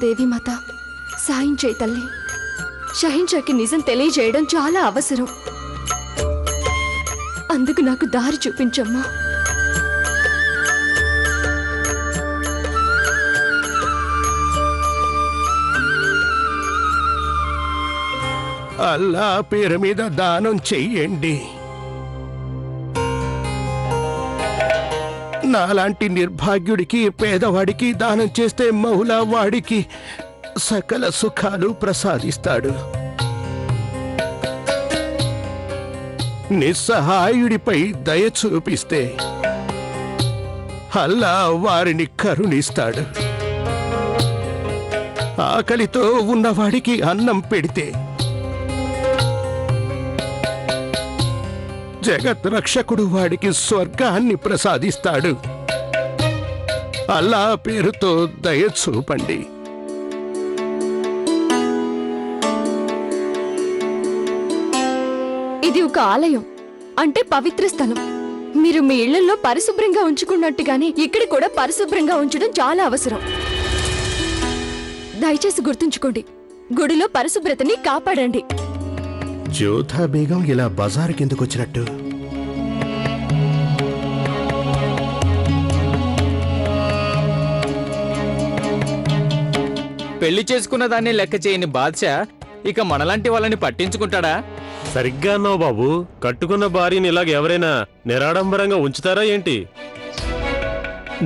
దేవిమాత సాయం చేయి తల్లి. షహింషాకి నిజం తెలియజేయడం చాలా అవసరం. అందుకు నాకు దారి చూపించమ్మా. అల్లా పేరు మీద దానం చెయ్యండి. నాలాంటి నిర్భాగ్యుడికి, పేదవాడికి దానం చేస్తే మౌలా వాడికి సకల సుఖాలు ప్రసాదిస్తాడు. నిస్సహాయుడిపై దయ చూపిస్తే అల్లా వారిని కరుణిస్తాడు. ఆకలితో ఉన్నవాడికి అన్నం పెడితే జగత్ రక్షకుడు వాడికి స్వర్గాన్ని ప్రసాదిస్తాడు. అల్లా పేరుతో దయ చూపండి. ఇది ఒక ఆలయం, అంటే పవిత్ర స్థలం. మీరు మీ ఇళ్లలో పరిశుభ్రంగా ఉంచుకున్నట్టుగానే ఇక్కడ కూడా పరిశుభ్రంగా ఉంచడం చాలా అవసరం. దయచేసి గుర్తుంచుకోండి, గుడిలో పరిశుభ్రతని కాపాడండి. జోధా బేగం ఇలా బజార్ కిందకొచ్చినట్టు? పెళ్లి చేసుకున్న దాన్ని లెక్క చేయని బాద్షా ఇక మనలాంటి వాళ్ళని పట్టించుకుంటాడా? సరిగ్గా అన్నావు బాబు. కట్టుకున్న భార్యని ఇలాగ ఎవరైనా నిరాడంబరంగా ఉంచుతారా ఏంటి?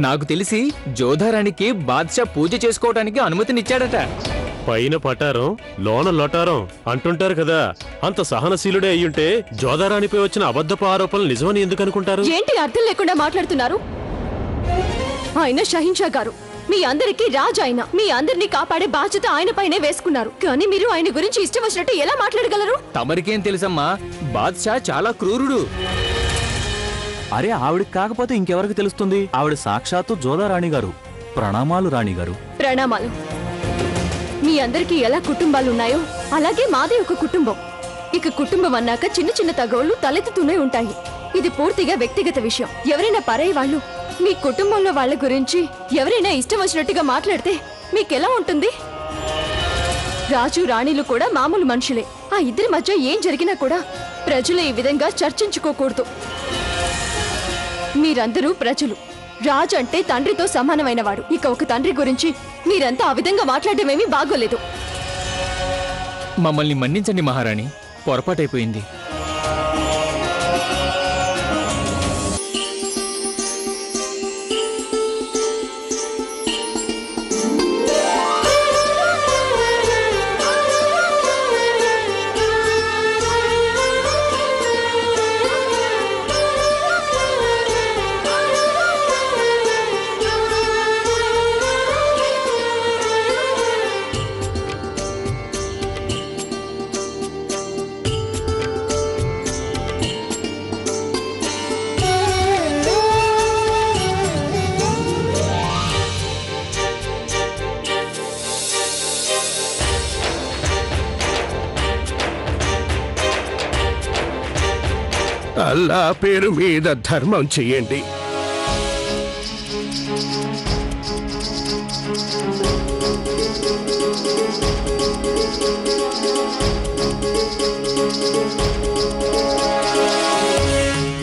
నాకు తెలిసి జోధారానికి బాద్షా పూజ చేసుకోవటానికి అనుమతినిచ్చాడట. పైన పటారం లోన లొటారం అంటుంటారు కదా. అంత సహనశీలుడే అయ్యుంటే జోధారాణిపై వచ్చిన అబద్ధపు ఆరోపణలు నిజమని ఎందుకు అనుకుంటారు? ఏంటి అర్థం లేకుండా మాట్లాడుతున్నారు? ఆయన షహిన్షా గారు, మీ అందరికీ రాజు. ఆయన మీ అందరినీ కాపాడే బాధ్యత ఆయన పైనే వేసుకున్నారు. కానీ మీరు ఆయన గురించి ఇష్టం వచ్చినట్టు ఎలా మాట్లాడగలరు? తమరికేం తెలుసమ్మా, బాద్షా చాలా క్రూరుడు. అరే, ఆవిడికి కాకపోతే ఇంకెవరికి తెలుస్తుంది? ఆవిడ సాక్షాత్తు జోధారాణి గారు. ప్రణామాలు రాణిగారు. ప్రణామాలు. మీ అందరికీ ఎలా కుటుంబాలున్నాయో అలాగే మాది ఒక కుటుంబం. ఇక కుటుంబం అన్నాక చిన్న చిన్న తగవులు తలెత్తుతూనే ఉంటాయి. ఇది పూర్తిగా వ్యక్తిగత విషయం. ఎవరైనా పరాయి వాళ్ళు మీ కుటుంబంలో వాళ్ళ గురించి ఎవరైనా ఇష్టం వచ్చినట్టుగా మాట్లాడితే మీకెలా ఉంటుంది? రాజు రాణిలు కూడా మామూలు మనుషులే. ఆ ఇద్దరి మధ్య ఏం జరిగినా కూడా ప్రజలు ఈ విధంగా చర్చించుకోకూడదు. మీరందరూ ప్రజలు. రాజు అంటే తండ్రితో సమానమైనవాడు. ఇక ఒక తండ్రి గురించి మీరంతా ఆ విధంగా మాట్లాడమేమీ బాగోలేదు. మమ్మల్ని మన్నించండి మహారాణి, పొరపాటైపోయింది. అల్లా పేరు మీద ధర్మం చెయ్యండి.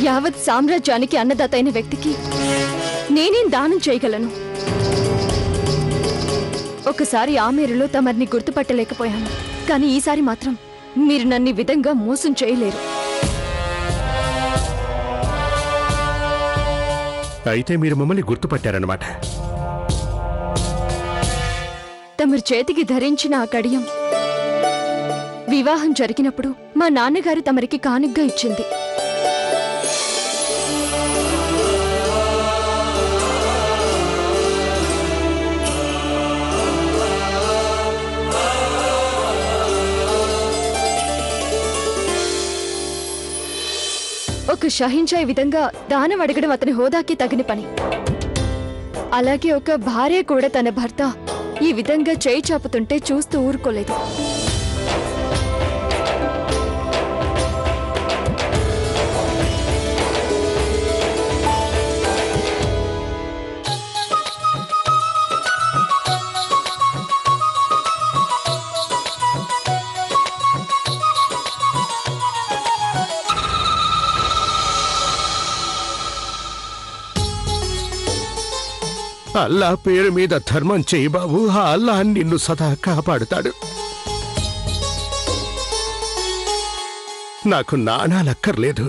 యావత్ సామ్రాజ్యానికి అన్నదాత అయిన వ్యక్తికి నేనేం దానం చేయగలను? ఒకసారి ఆమేరులో తమరిని గుర్తుపట్టలేకపోయాను, కానీ ఈసారి మాత్రం మీరు నన్ను ఈ విధంగా మోసం చేయలేరు. అయితే మీరు మమ్మల్ని గుర్తుపట్టారన్నమాట. తమరి చేతికి ధరించిన ఆ కడియం వివాహం జరిగినప్పుడు మా నాన్నగారు తమరికి కానుగ్గా ఇచ్చింది. ఒక షహిన్షా ఈ విధంగా దానం అడగడం అతని హోదాకి తగిన పని. అలాగే ఒక భార్య కూడా తన భర్త ఈ విధంగా చేయి చాపుతుంటే చూస్తూ ఊరుకోలేదు. అల్లా పేరు మీద ధర్మం చేయి బాబు. ఆ అల్లా నిన్ను సదా కాపాడుతాడు. నాకు నాణాలక్కర్లేదు.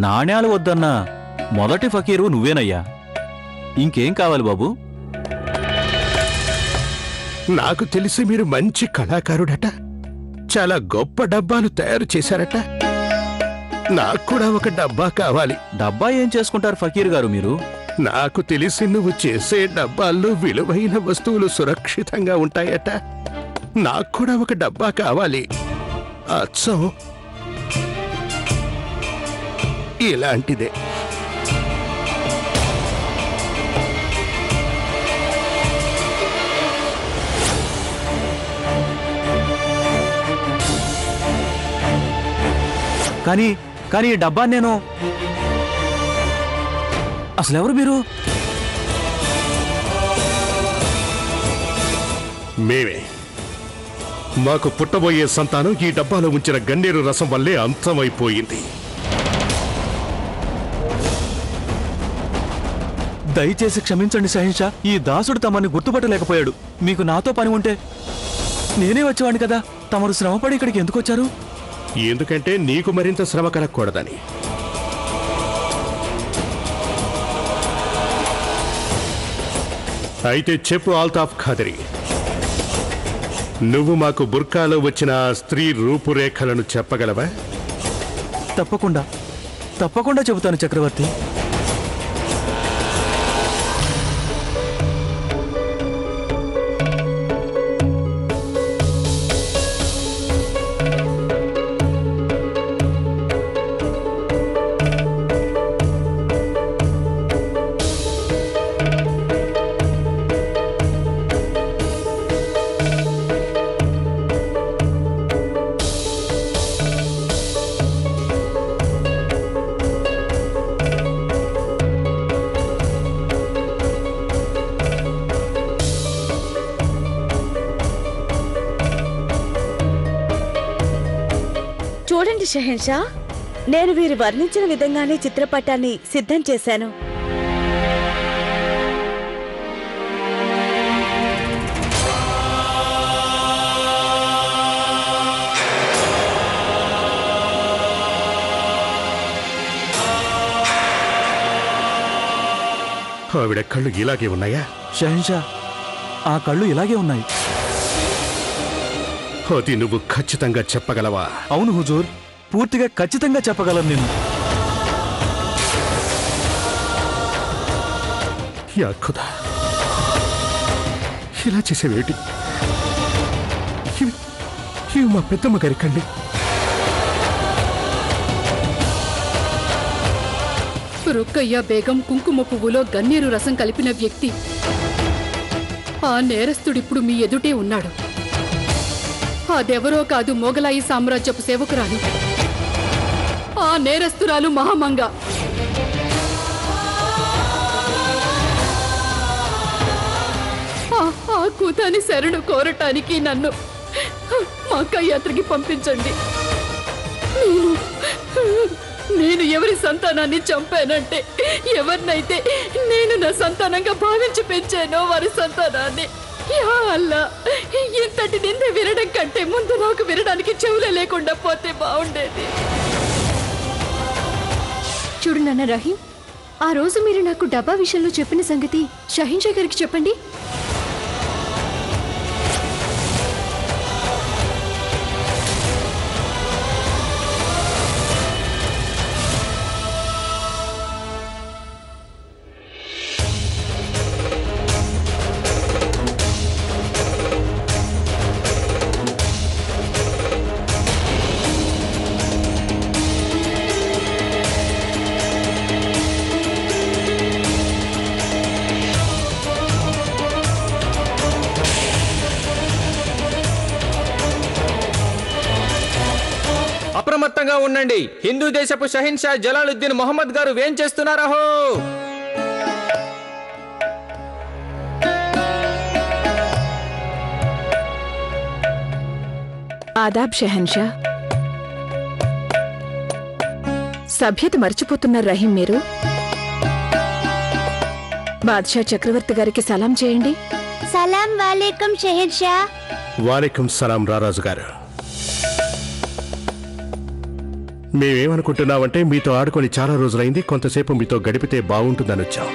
నాణ్యాలు వద్దన్నా మొదటి ఫకీరు నువ్వేనయ్యా. ఇంకేం కావాలి బాబు? నాకు తెలిసి మీరు మంచి కళాకారుడట. చాలా గొప్ప డబ్బాలు తయారు చేశారట. నాకు కూడా ఒక డబ్బా కావాలి. డబ్బా ఏం చేసుకుంటారు ఫకీర్ గారు మీరు? నాకు తెలిసి నువ్వు చేసే డబ్బాల్లో విలువైన వస్తువులు సురక్షితంగా ఉంటాయట. నాకు కూడా ఒక డబ్బా కావాలి. అచ్చం ఇలాంటిదే. కానీ ఈ డబ్బా నేను అసలెవరు మీరు? మేమే. మాకు పుట్టబోయే సంతానం ఈ డబ్బాలో ఉంచిన గన్నేరు రసం వల్లే అంతమైపోయింది. దయచేసి క్షమించండి షహీన్షా. ఈ దాసుడు తమని గుర్తుపట్టలేకపోయాడు. మీకు నాతో పని ఉంటే నేనే వచ్చేవాడిని కదా. తమరు శ్రమపడి ఇక్కడికి ఎందుకు వచ్చారు? ఎందుకంటే నీకు మరింత శ్రమ కలగకూడదని. అయితే చెప్పు ఆల్తాఫ్ ఖాదరి, నువ్వు మాకు బుర్కాలో వచ్చిన ఆ స్త్రీ రూపురేఖలను చెప్పగలవా? తప్పకుండా చెబుతాను చక్రవర్తి. చూడండి షహెన్షా, నేను వీరు వర్ణించిన విధంగానే చిత్రపటాన్ని సిద్ధం చేశాను. ఆవిడ కళ్ళు ఇలాగే ఉన్నాయా? షహీన్షా, ఆ కళ్ళు ఇలాగే ఉన్నాయి. అది నువ్వు ఖచ్చితంగా చెప్పగలవా? అవును హుజూర్, పూర్తిగా ఖచ్చితంగా చెప్పగలను నేను. యా ఖుదా, ఇలా చేసేవేటి? ఇవి మా పెద్దమ్మ గారి కళ్ళి. రుక్కయ్య బేగం కుంకుమ పువ్వులో గన్నేరు రసం కలిపిన వ్యక్తి. ఆ నేరస్తుడిప్పుడు మీ ఎదుటే ఉన్నాడు. అదెవరో కాదు, మొగలాయి సామ్రాజ్యపు సేవకురాలు. ఆ నేరస్తురాలు మహామంగ. ఆ కూతాని శరణు కోరటానికి నన్ను మక్కా యాత్రకి పంపించండి. నేను ఎవరి సంతానాన్ని చంపానంటే, ఎవరినైతే నేను నా సంతానంగా భావించి పెంచానో వారి సంతానాన్ని. యా అల్లా, ఇంతటి నింద వినడం కంటే ముందు నాకు వినడానికి చెవులే లేకుండా పోతే బాగుండేది. చూడు నాన్న రహీం, ఆ రోజు మీరు నాకు డబ్బా విషయంలో చెప్పిన సంగతి షహీన్షా గారికి చెప్పండి. అప్రమత్తంగా ఉండండి. హిందూ దేశపు షహీన్షా జలాలుద్దీన్ మొహమ్మద్ గారు ఏం చేస్తున్నారహో? ఆదాబ్ షహన్షా. సభ్యత మర్చిపోతున్నారు రహీం మీరు. బాద్షా చక్రవర్తి గారికి సలాం చేయండి. సలాం వాలేకం షెహన్షా. వాలేకం సలాం రారాజు గారు. మేమేమనుకుంటున్నామంటే మీతో ఆడుకొని చాలా రోజులైంది, కొంతసేపు మీతో గడిపితే బాగుంటుందని వచ్చాం.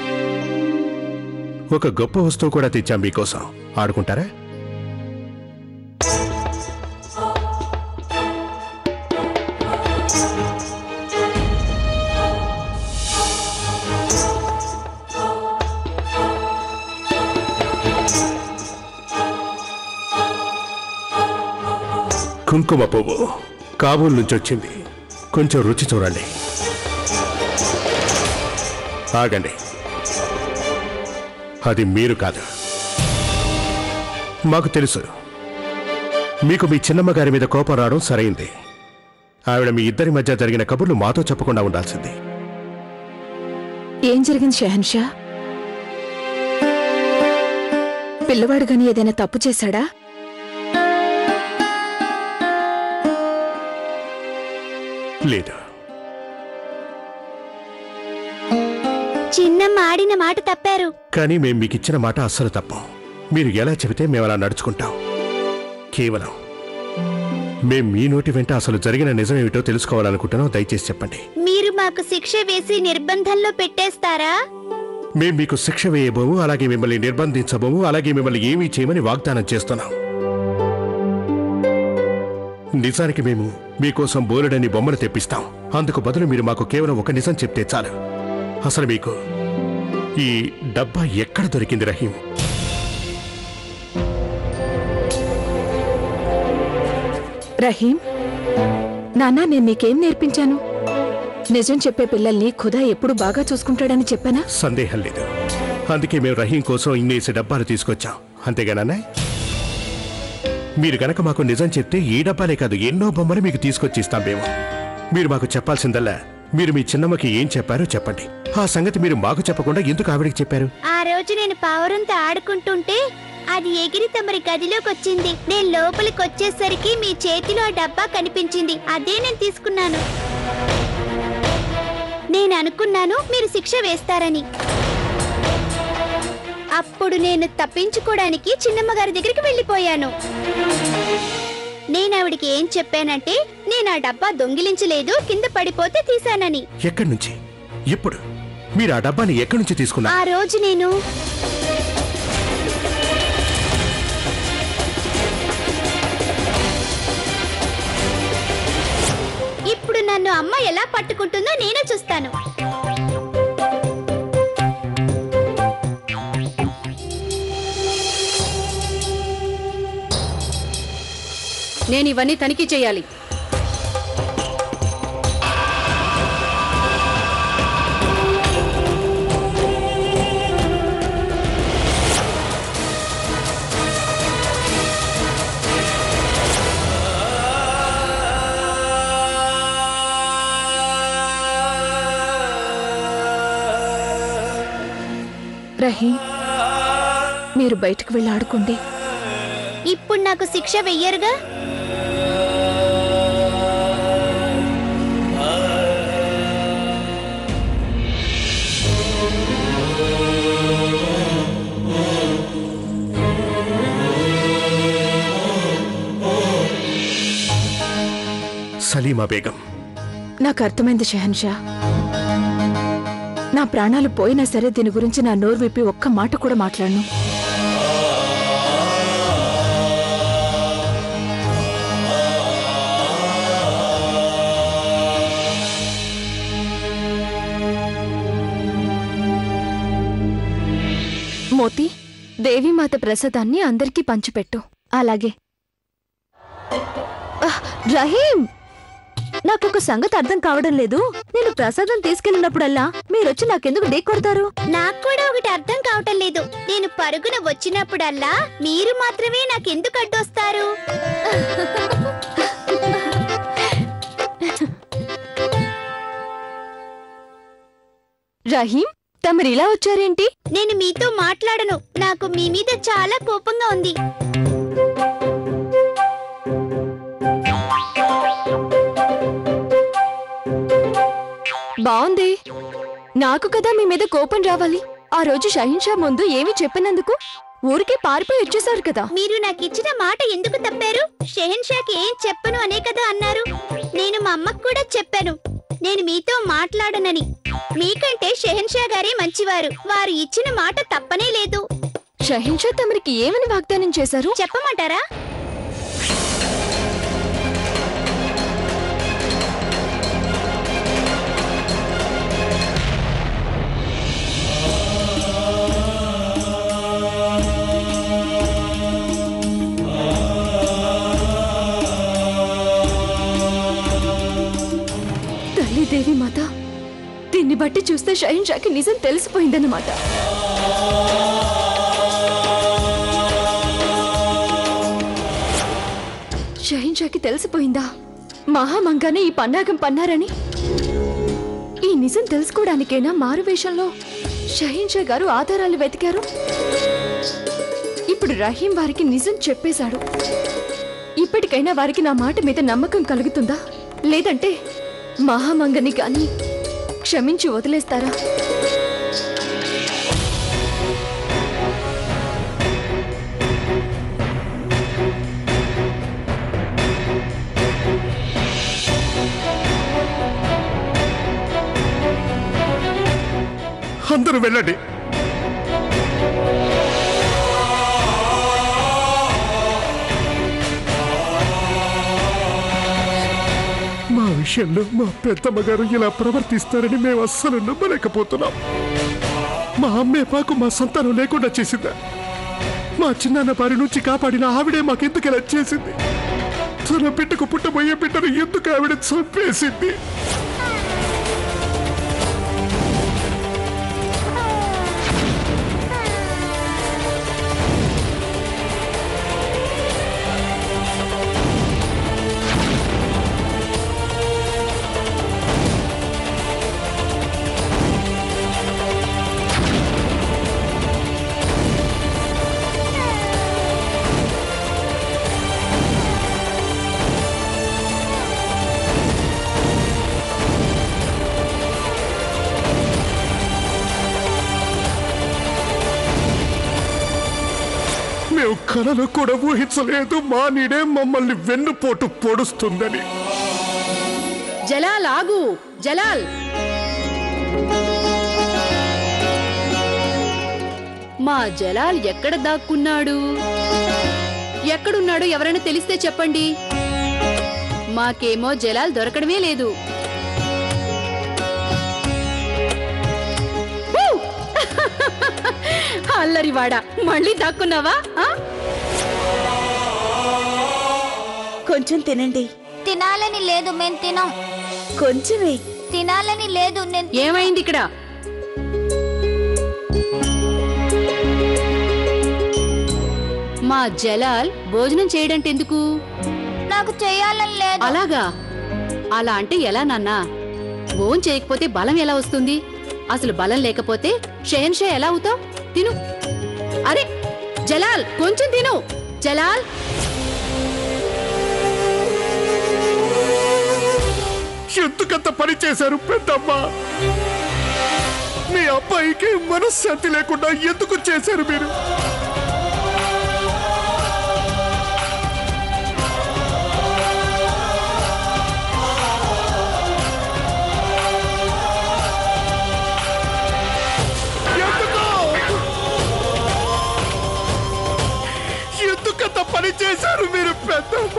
ఒక గొప్ప వస్తువు కూడా తెచ్చాం మీకోసం. ఆడుకుంటారా? కుంకుమ పువ్వు కాబూల్ నుంచి వచ్చింది. కొంచెం రుచి చూడండి. ఆగండి, అది మీరు కాదు. మాకు తెలుసు మీకు మీ చిన్నమ్మ గారి మీద కోపం రావడం సరైంది. ఆవిడ మీ ఇద్దరి మధ్య జరిగిన కబుర్లు మాతో చెప్పకుండా ఉండాల్సింది. ఏం జరిగింది షెహన్షా? పిల్లవాడు గాని ఏదైనా తప్పు చేశాడా? లేదు. చిన్నమ్మ ఆడిన మాట తప్పారు. కానీ మేం మీకిచ్చిన మాట అస్సలు తప్పం. మీరు ఎలా చెబితే మేము అలా నడుచుకుంటాం. కేవలం మేం మీ నోటి వెంట అసలు జరిగిన నిజమేమిటో తెలుసుకోవాలనుకుంటున్నాం. దయచేసి చెప్పండి. మీరు మాకు శిక్ష వేసి నిర్బంధంలో పెట్టేస్తారా? మేం మీకు శిక్ష వేయబోము, అలాగే మిమ్మల్ని నిర్బంధించబోము, అలాగే మిమ్మల్ని ఏమీ చేయమని వాగ్దానం చేస్తున్నాం. నిజానికి మేము మీకోసం బోలెడని బొమ్మలు తెప్పిస్తాం. అందుకు బదులు మీరు మాకు కేవలం ఒక నిజం చెప్తే చాలు. అసలు మీకు ఈ డబ్బా ఎక్కడ దొరికింది రహీం? రహీం, నాన్నా, నేను నీకేం నేర్పించాను? నిజం చెప్పే పిల్లల్ని ఖుదా ఎప్పుడు బాగా చూసుకుంటాడని చెప్పానా? సందేహం లేదు. అందుకే మేము రహీం కోసం ఇన్నేసి డబ్బాలు తీసుకొచ్చాం. అంతేగానన్నా? మీరు గనక మాకు నిజం చెప్తే ఈ డబ్బాలే కాదు, ఎన్నో బొమ్మలు మీకు తీసుకొచ్చి ఇస్తాం మేము. మీరు మాకు చెప్పాల్సిందల్లా మీరు మీ చిన్నమ్మకి ఏం చెప్పారో చెప్పండి. ఆ సంగతి మీరు మాకు చెప్పకుండా ఎందుకు ఆవిడికి చెప్పారు? ఆ రోజు నేను పావురంతో ఆడుకుంటుంటే అది ఎగిరి తమరి గదిలోకి వచ్చింది. నేను లోపలికి వచ్చేసరికి మీ చేతిలో ఆ డబ్బా కనిపించింది. అదే నేను తీసుకున్నాను. నేను అనుకున్నాను మీరు శిక్ష వేస్తారని. అప్పుడు నేను తప్పించుకోవడానికి చిన్నమ్మ గారి దగ్గరికి వెళ్ళిపోయాను. నేను ఆవిడికి ఏం చెప్పానంటే నేను ఆ డబ్బా దొంగిలించలేదు, కింద పడిపోతే తీశానని. ఎక్కడి నుంచి? ఇప్పుడు మీరు ఆ డబ్బాని ఎక్కడి నుంచి తీసుకున్నారు? ఆ రోజు నేను ఇప్పుడు నన్ను అమ్మ ఎలా పట్టుకుంటుందో నేను చూస్తాను. నేను ఇవన్నీ తనిఖీ చేయాలి. రహీం, మీరు బయటకు వెళ్ళి ఆడుకోండి. ఇప్పుడు నాకు శిక్ష వెయ్యరుగా? సలీమా బేగం, నాకు అర్థమైంది షెహన్షా. నా ప్రాణాలు పోయినా సరే దీని గురించి నా నోరు విప్పి ఒక్క మాట కూడా మాట్లాడను. మోతి, దేవీమాత ప్రసాదాన్ని అందరికీ పంచిపెట్టు. అలాగే. రహీం, నాకొక సంగతి అర్థం కావడం లేదు. నేను ప్రసాదం తీసుకెళ్ళినప్పుడల్లా మీరొచ్చి నాకెందుకు డేక్ కొడతారు? నాకు కూడా ఒకటి అర్థం కావటం లేదు. నేను పరుగున వచ్చినప్పుడల్లా మీరు మాత్రమే నాకెందుకు అడ్డొస్తారు? రహీం, తమరిలా వచ్చారేంటి? నేను మీతో మాట్లాడను. నాకు మీ మీద చాలా కోపంగా ఉంది. బావుంది. నాకు కదా మీ మీద కోపం రావాలి. ఆ రోజు షహీన్షా ముందు ఏమి చెప్పినందుకు ఊరికే పారిపోయి వచ్చేశారు కదా. మీరు నాకు ఇచ్చిన మాట ఎందుకు తప్పారు? షెహన్షాకి ఏం చెప్పను అనే కదా అన్నారు. నేను మా అమ్మకు కూడా చెప్పాను నేను మీతో మాట్లాడనని. మీకంటే షెహన్షా గారే మంచివారు. వారు ఇచ్చిన మాట తప్పనే లేదు. షహీన్షా తమరికి ఏమని వాగ్దానం చేశారు చెప్పమంటారా? దేవి మాత, దీన్ని బట్టి చూస్తే షహీన్షాకి నిజం తెలిసిపోయిందన్నమాట. షహీన్షాకి తెలిసిపోయిందా మహామంగానే ఈ పన్నాగం పన్నారని? ఈ నిజం తెలుసుకోవడానికైనా మారువేషంలో షహీన్షా గారు ఆధారాలు వెతికారు. ఇప్పుడు రహీం వారికి నిజం చెప్పేశాడు. ఇప్పటికైనా వారికి నా మాట మీద నమ్మకం కలుగుతుందా, లేదంటే మహామంగని గాని క్షమించి వదిలేస్తారా? అందరూ వెళ్ళండి. మా విషయంలో మా పెద్దమ్మ గారు ఇలా ప్రవర్తిస్తారని మేము అస్సలు నమ్మలేకపోతున్నాం. మా అమ్మే పాకు మా సంతానం లేకుండా చేసిందా? మా చిన్నాన్న బారి నుంచి కాపాడిన ఆవిడే మాకెందుకు ఇలా చేసింది? తన బిడ్డకు పుట్టబోయే బిడ్డను ఎందుకు ఆవిడ చంపేసింది? మేము కలలో కూడా ఊహించలేదు మా నీడే మమ్మల్ని వెన్నుపోటు పొడుస్తుందని. జలాల్ ఆగు, జలాల్. మా జలాల్ ఎక్కడ దాక్కున్నాడు? ఎక్కడున్నాడో ఎవరైనా తెలిస్తే చెప్పండి. మాకేమో జలాల్ దొరకడమే లేదు. అల్లరివాడా, మళ్ళీ దాక్కున్నావా? కొంచెం తినండి. తినాలని లేదు, మేము తినాం. కొంచెమే. తినాలని లేదు, నేను. ఏమైంది ఇక్కడ? మా జలాల్ భోజనం చేయడంటే ఎందుకు? నాకు చేయాలని లేదు. అలాగా? అలా అంటే ఎలా నాన్నా? భోజనం చేయకపోతే బలం ఎలా వస్తుంది? అసలు బలం లేకపోతే షెహన్షా ఎలా అవుతావు? తిను. అరే జలాల్, కొంచెం తిను. జలాల్, ఎందుకంత పని చేశారు పెద్దమ్మ? మీ అబ్బాయికి మనశ్శాంతి లేకుండా ఎందుకు చేశారు మీరు? ఎందుకంత పని చేశారు మీరు పెద్దమ్మ?